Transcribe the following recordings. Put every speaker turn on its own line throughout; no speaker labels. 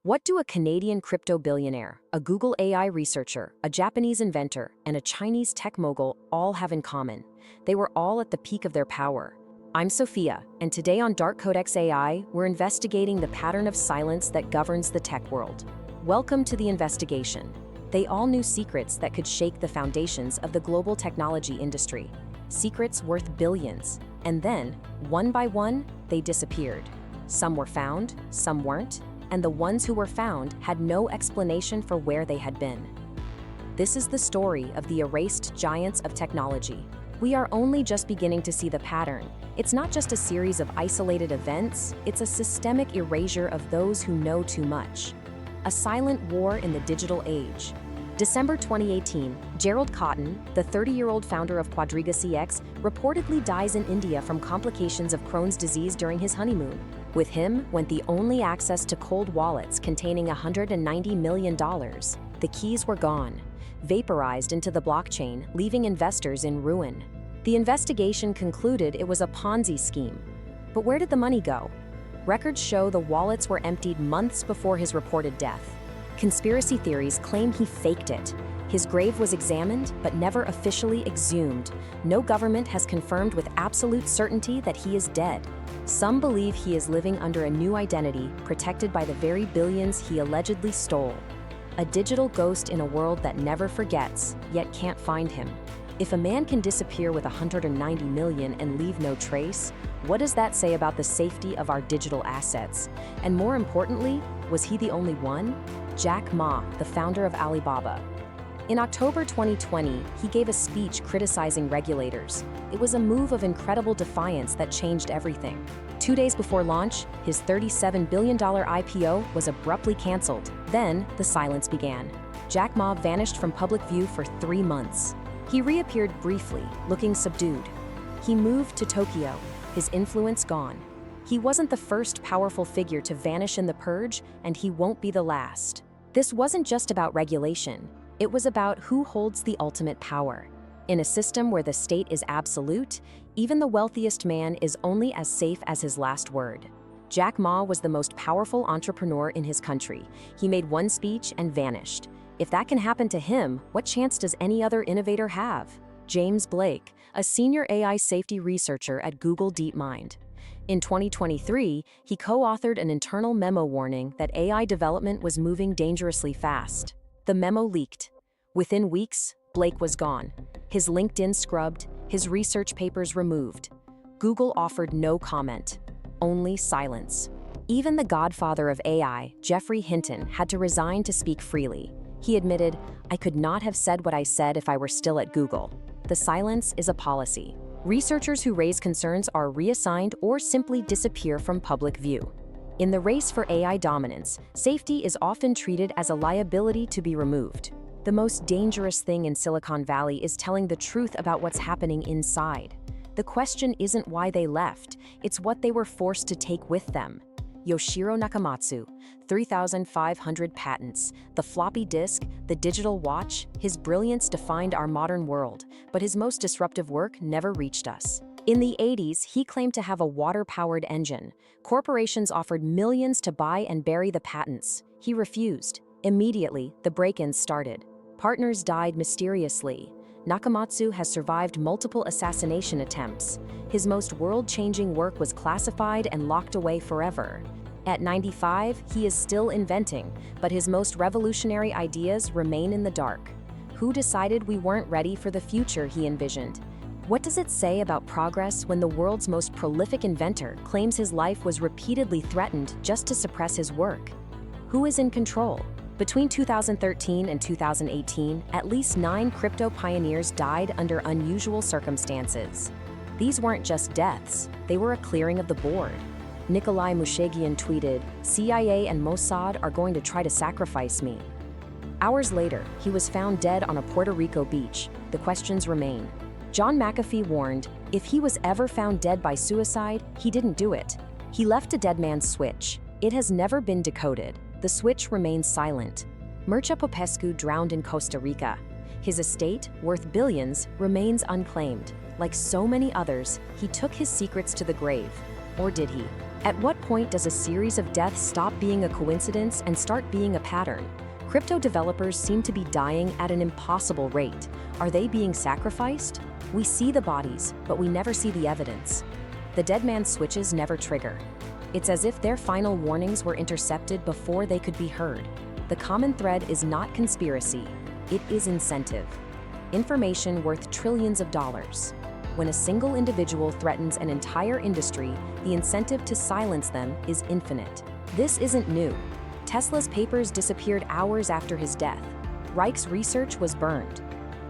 What do a Canadian crypto billionaire, a Google AI researcher, a Japanese inventor, and a Chinese tech mogul all have in common? They were all at the peak of their power. I'm Sophia, and today on Dark Codex AI, we're investigating the pattern of silence that governs the tech world. Welcome to the investigation. They all knew secrets that could shake the foundations of the global technology industry. Secrets worth billions. And then, one by one, they disappeared. Some were found, some weren't, and the ones who were found had no explanation for where they had been. This is the story of the erased giants of technology. We are only just beginning to see the pattern. It's not just a series of isolated events, it's a systemic erasure of those who know too much. A silent war in the digital age. December 2018, Gerald Cotten, the 30-year-old founder of Quadriga CX, reportedly dies in India from complications of Crohn's disease during his honeymoon. With him went the only access to cold wallets containing $190 million. The keys were gone, vaporized into the blockchain, leaving investors in ruin. The investigation concluded it was a Ponzi scheme. But where did the money go? Records show the wallets were emptied months before his reported death. Conspiracy theories claim he faked it. His grave was examined, but never officially exhumed. No government has confirmed with absolute certainty that he is dead. Some believe he is living under a new identity, protected by the very billions he allegedly stole. A digital ghost in a world that never forgets, yet can't find him. If a man can disappear with $190 million and leave no trace, what does that say about the safety of our digital assets? And more importantly, was he the only one? Jack Ma, the founder of Alibaba. In October 2020, he gave a speech criticizing regulators. It was a move of incredible defiance that changed everything. 2 days before launch, his $37 billion IPO was abruptly canceled. Then, the silence began. Jack Ma vanished from public view for 3 months. He reappeared briefly, looking subdued. He moved to Tokyo, his influence gone. He wasn't the first powerful figure to vanish in the purge, and he won't be the last. This wasn't just about regulation. It was about who holds the ultimate power. In a system where the state is absolute, even the wealthiest man is only as safe as his last word. Jack Ma was the most powerful entrepreneur in his country. He made one speech and vanished. If that can happen to him, what chance does any other innovator have? James Blake, a senior AI safety researcher at Google DeepMind. In 2023, he co-authored an internal memo warning that AI development was moving dangerously fast. The memo leaked. Within weeks, Blake was gone. His LinkedIn scrubbed, his research papers removed. Google offered no comment, only silence. Even the godfather of AI, Geoffrey Hinton, had to resign to speak freely. He admitted, "I could not have said what I said if I were still at Google." The silence is a policy. Researchers who raise concerns are reassigned or simply disappear from public view. In the race for AI dominance, safety is often treated as a liability to be removed. The most dangerous thing in Silicon Valley is telling the truth about what's happening inside. The question isn't why they left, it's what they were forced to take with them. Yoshiro Nakamatsu, 3,500 patents, the floppy disk, the digital watch, his brilliance defined our modern world, but his most disruptive work never reached us. In the 80s, he claimed to have a water-powered engine. Corporations offered millions to buy and bury the patents. He refused. Immediately, the break-ins started. Partners died mysteriously. Nakamatsu has survived multiple assassination attempts. His most world-changing work was classified and locked away forever. At 95, he is still inventing, but his most revolutionary ideas remain in the dark. Who decided we weren't ready for the future he envisioned? What does it say about progress when the world's most prolific inventor claims his life was repeatedly threatened just to suppress his work? Who is in control? Between 2013 and 2018, at least 9 crypto pioneers died under unusual circumstances. These weren't just deaths, they were a clearing of the board. Nikolai Mushegian tweeted, "CIA and Mossad are going to try to sacrifice me." Hours later, he was found dead on a Puerto Rico beach. The questions remain. John McAfee warned, if he was ever found dead by suicide, he didn't do it. He left a dead man's switch. It has never been decoded. The switch remains silent. Mircea Popescu drowned in Costa Rica. His estate, worth billions, remains unclaimed. Like so many others, he took his secrets to the grave. Or did he? At what point does a series of deaths stop being a coincidence and start being a pattern? Crypto developers seem to be dying at an impossible rate. Are they being sacrificed? We see the bodies, but we never see the evidence. The dead man's switches never trigger. It's as if their final warnings were intercepted before they could be heard. The common thread is not conspiracy, it is incentive. Information worth trillions of dollars. When a single individual threatens an entire industry, the incentive to silence them is infinite. This isn't new. Tesla's papers disappeared hours after his death. Reich's research was burned.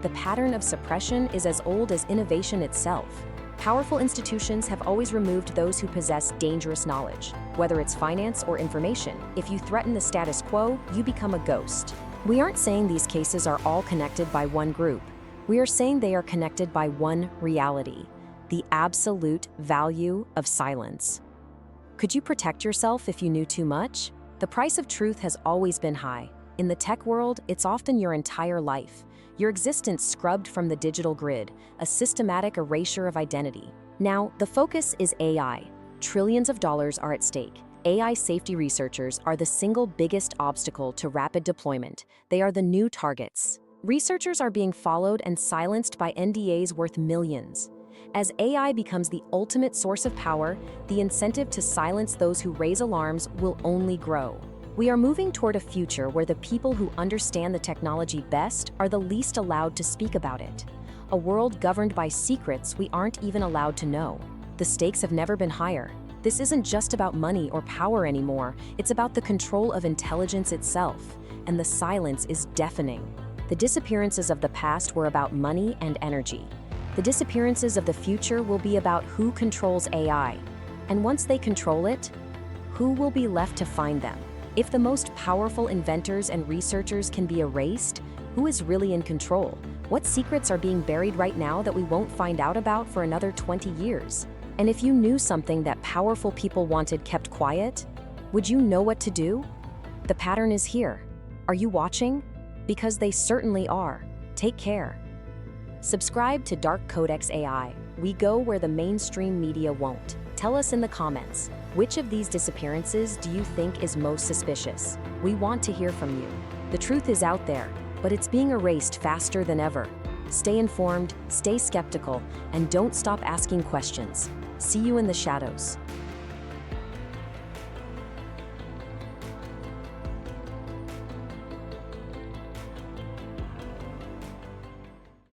The pattern of suppression is as old as innovation itself. Powerful institutions have always removed those who possess dangerous knowledge. Whether it's finance or information, if you threaten the status quo, you become a ghost. We aren't saying these cases are all connected by one group. We are saying they are connected by one reality: the absolute value of silence. Could you protect yourself if you knew too much? The price of truth has always been high. In the tech world, it's often your entire life, your existence scrubbed from the digital grid, a systematic erasure of identity. Now, the focus is AI. Trillions of dollars are at stake. AI safety researchers are the single biggest obstacle to rapid deployment. They are the new targets. Researchers are being followed and silenced by NDAs worth millions. As AI becomes the ultimate source of power, the incentive to silence those who raise alarms will only grow. We are moving toward a future where the people who understand the technology best are the least allowed to speak about it. A world governed by secrets we aren't even allowed to know. The stakes have never been higher. This isn't just about money or power anymore, it's about the control of intelligence itself, and the silence is deafening. The disappearances of the past were about money and energy. The disappearances of the future will be about who controls AI. And once they control it, who will be left to find them? If the most powerful inventors and researchers can be erased, who is really in control? What secrets are being buried right now that we won't find out about for another 20 years? And if you knew something that powerful people wanted kept quiet, would you know what to do? The pattern is here. Are you watching? Because they certainly are. Take care. Subscribe to Dark Codex AI. We go where the mainstream media won't. Tell us in the comments, which of these disappearances do you think is most suspicious? We want to hear from you. The truth is out there, but it's being erased faster than ever. Stay informed, stay skeptical, and don't stop asking questions. See you in the shadows.